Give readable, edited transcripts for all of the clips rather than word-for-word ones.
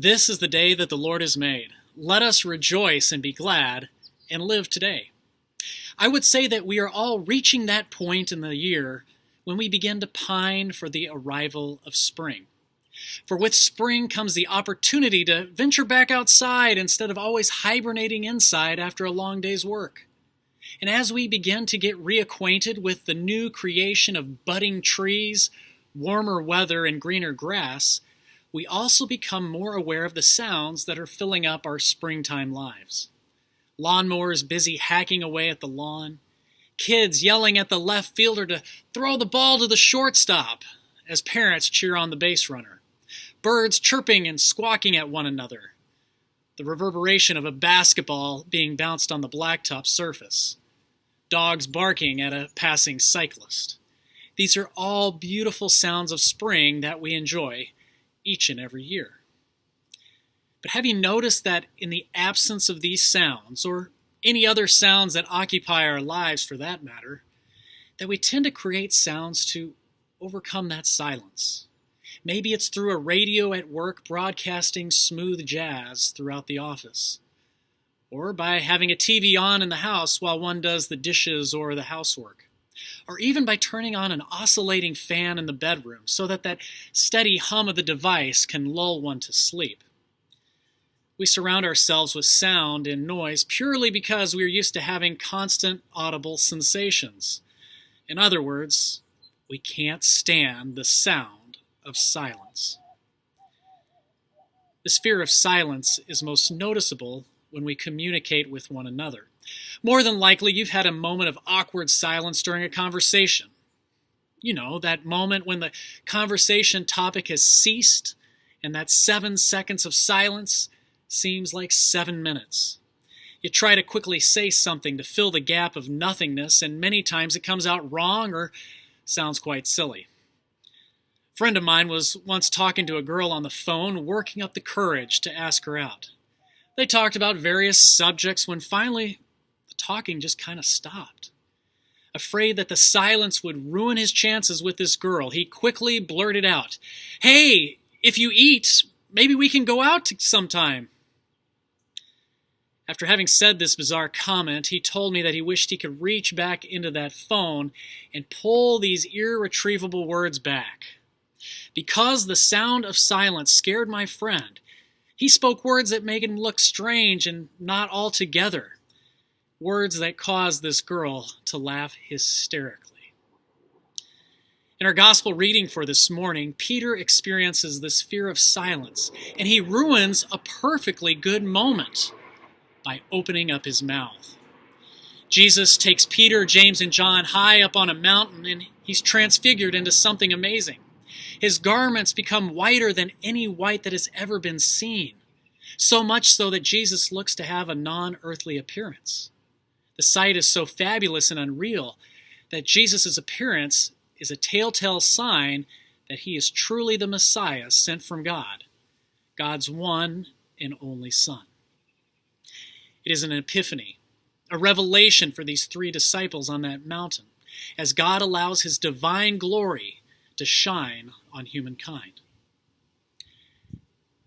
This is the day that the Lord has made. Let us rejoice and be glad and live today. I would say that we are all reaching that point in the year when we begin to pine for the arrival of spring. For with spring comes the opportunity to venture back outside instead of always hibernating inside after a long day's work. And as we begin to get reacquainted with the new creation of budding trees, warmer weather, and greener grass, we also become more aware of the sounds that are filling up our springtime lives. Lawnmowers busy hacking away at the lawn, kids yelling at the left fielder to throw the ball to the shortstop as parents cheer on the base runner, birds chirping and squawking at one another, the reverberation of a basketball being bounced on the blacktop surface, dogs barking at a passing cyclist. These are all beautiful sounds of spring that we enjoy each and every year. But have you noticed that in the absence of these sounds, or any other sounds that occupy our lives for that matter, that we tend to create sounds to overcome that silence? Maybe it's through a radio at work broadcasting smooth jazz throughout the office, or by having a TV on in the house while one does the dishes or the housework, or even by turning on an oscillating fan in the bedroom so that steady hum of the device can lull one to sleep. We surround ourselves with sound and noise purely because we are used to having constant audible sensations. In other words, we can't stand the sound of silence. This fear of silence is most noticeable when we communicate with one another. More than likely, you've had a moment of awkward silence during a conversation. You know, that moment when the conversation topic has ceased and that 7 seconds of silence seems like 7 minutes. You try to quickly say something to fill the gap of nothingness, and many times it comes out wrong or sounds quite silly. A friend of mine was once talking to a girl on the phone, working up the courage to ask her out. They talked about various subjects when finally the talking just kind of stopped. Afraid that the silence would ruin his chances with this girl, he quickly blurted out, "Hey, if you eat, maybe we can go out sometime." After having said this bizarre comment, he told me that he wished he could reach back into that phone and pull these irretrievable words back. Because the sound of silence scared my friend, he spoke words that made him look strange and not altogether. Words that caused this girl to laugh hysterically. In our gospel reading for this morning, Peter experiences this fear of silence, and he ruins a perfectly good moment by opening up his mouth. Jesus takes Peter, James, and John high up on a mountain, and he's transfigured into something amazing. His garments become whiter than any white that has ever been seen, so much so that Jesus looks to have a non-earthly appearance. The sight is so fabulous and unreal that Jesus' appearance is a telltale sign that he is truly the Messiah sent from God, God's one and only Son. It is an epiphany, a revelation for these 3 disciples on that mountain, as God allows his divine glory to shine on humankind.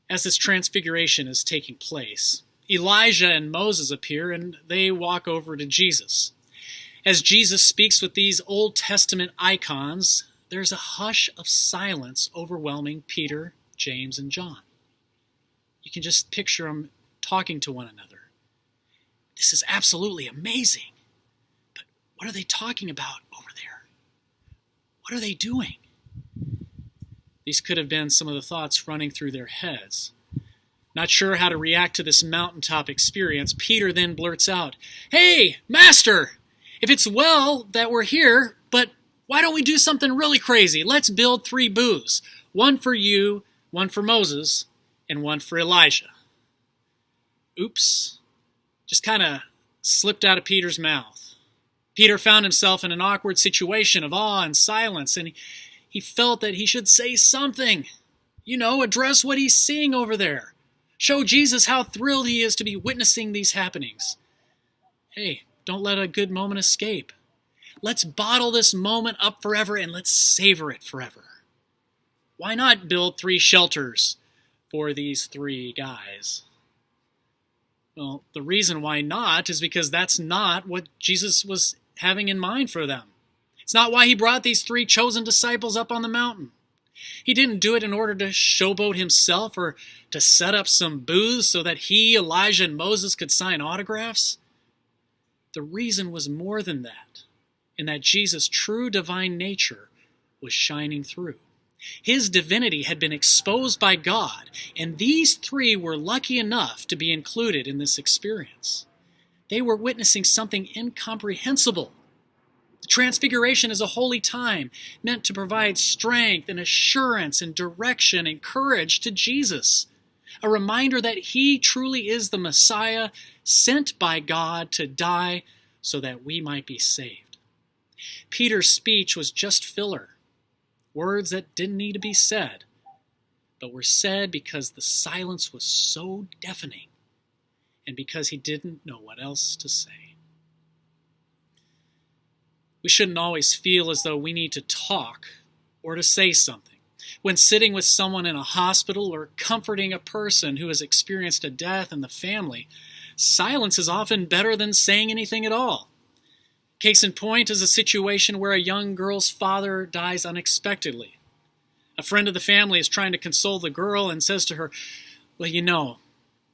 As this transfiguration is taking place, Elijah and Moses appear and they walk over to Jesus. As Jesus speaks with these Old Testament icons, there's a hush of silence overwhelming Peter, James, and John. You can just picture them talking to one another. This is absolutely amazing. But what are they talking about over there? What are they doing? These could have been some of the thoughts running through their heads. Not sure how to react to this mountaintop experience, Peter then blurts out, "Hey, Master, if it's well that we're here, but why don't we do something really crazy? Let's build 3 booths, one for you, one for Moses, and one for Elijah." Oops. Just kind of slipped out of Peter's mouth. Peter found himself in an awkward situation of awe and silence, and he felt that he should say something. Address what he's seeing over there. Show Jesus how thrilled he is to be witnessing these happenings. Hey, don't let a good moment escape. Let's bottle this moment up forever and let's savor it forever. Why not build 3 shelters for these three guys? Well, the reason why not is because that's not what Jesus was having in mind for them. It's not why he brought these three chosen disciples up on the mountain. He didn't do it in order to showboat himself or to set up some booths so that he, Elijah, and Moses could sign autographs. The reason was more than that, in that Jesus' true divine nature was shining through. His divinity had been exposed by God, and these three were lucky enough to be included in this experience. They were witnessing something incomprehensible. The Transfiguration is a holy time meant to provide strength and assurance and direction and courage to Jesus, a reminder that he truly is the Messiah sent by God to die so that we might be saved. Peter's speech was just filler. Words that didn't need to be said, but were said because the silence was so deafening and because he didn't know what else to say. We shouldn't always feel as though we need to talk or to say something. When sitting with someone in a hospital or comforting a person who has experienced a death in the family, silence is often better than saying anything at all. Case in point is a situation where a young girl's father dies unexpectedly. A friend of the family is trying to console the girl and says to her, "Well, you know,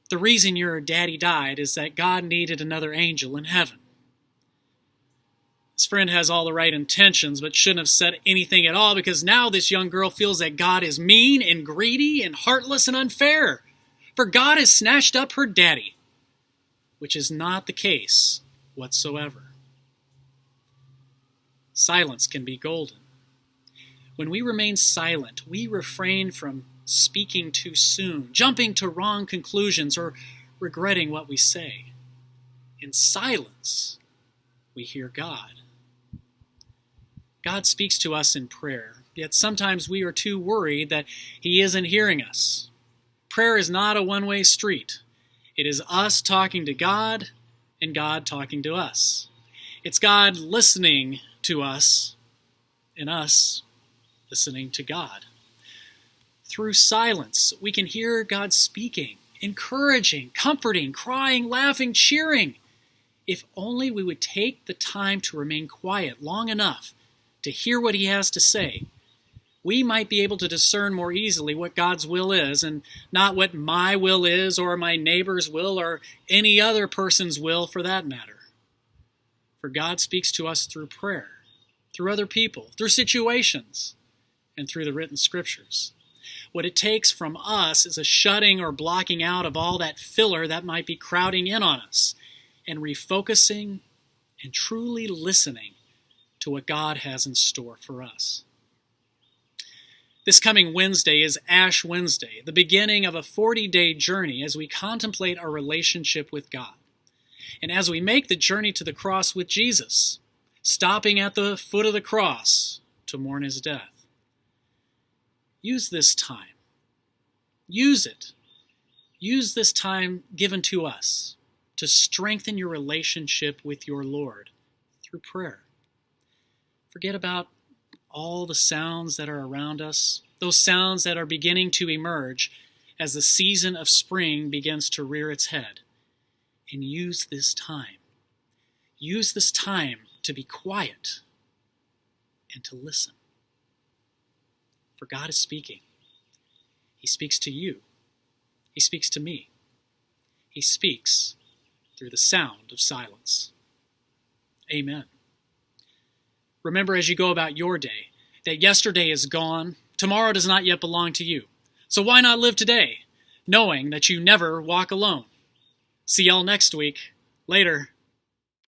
the reason your daddy died is that God needed another angel in heaven." His friend has all the right intentions, but shouldn't have said anything at all because now this young girl feels that God is mean and greedy and heartless and unfair. For God has snatched up her daddy, which is not the case whatsoever. Silence can be golden. When we remain silent, we refrain from speaking too soon, jumping to wrong conclusions, or regretting what we say. In silence, we hear God. God speaks to us in prayer, yet sometimes we are too worried that he isn't hearing us. Prayer is not a one-way street. It is us talking to God and God talking to us. It's God listening to us and us listening to God. Through silence, we can hear God speaking, encouraging, comforting, crying, laughing, cheering. If only we would take the time to remain quiet long enough to hear what he has to say, we might be able to discern more easily what God's will is and not what my will is or my neighbor's will or any other person's will for that matter. For God speaks to us through prayer, through other people, through situations, and through the written scriptures. What it takes from us is a shutting or blocking out of all that filler that might be crowding in on us and refocusing and truly listening to what God has in store for us. This coming Wednesday is Ash Wednesday, the beginning of a 40-day journey as we contemplate our relationship with God. And as we make the journey to the cross with Jesus, stopping at the foot of the cross to mourn his death. Use this time. Use it. Use this time given to us to strengthen your relationship with your Lord through prayer. Forget about all the sounds that are around us, those sounds that are beginning to emerge as the season of spring begins to rear its head. And use this time. Use this time to be quiet and to listen. For God is speaking. He speaks to you. He speaks to me. He speaks through the sound of silence. Amen. Remember as you go about your day that yesterday is gone, tomorrow does not yet belong to you. So why not live today, knowing that you never walk alone? See y'all next week. Later.